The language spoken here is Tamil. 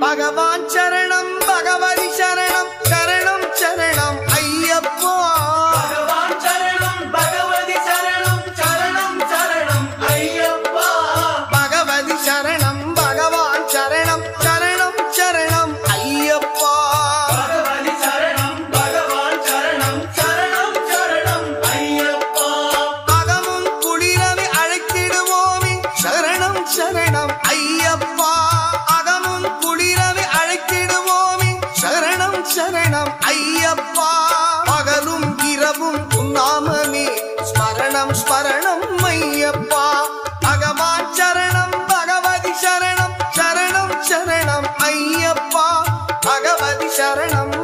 பகவான் சரணம் பகவதி சரணம் சரணம் சரணம் ஐயப்பா பகவான் சரணம் பகவதி சரணம் சரணம் சரணம் ஐயப்பா பகவதி சரணம் பகவான் சரணம் சரணம் சரணம் ஐயப்பா பகவதி சரணம் பகவான் சரணம் சரணம் சரணம் ஐயப்பா அகமும் குளிரவி அழைத்திடுவோமே சரணம் சரணம் ஐயப்பா அகமும் குளிரவி அழைத்திடுவோமே சரணம் சரணம் ஐயப்பா பகலும் இரவும் உன்னாமமே ஸ்மரணம் ஸ்மரணம் ஐயப்பா பகவான் சரணம் பகவதி சரணம் சரணம் சரணம் ஐயப்பா பகவதி சரணம்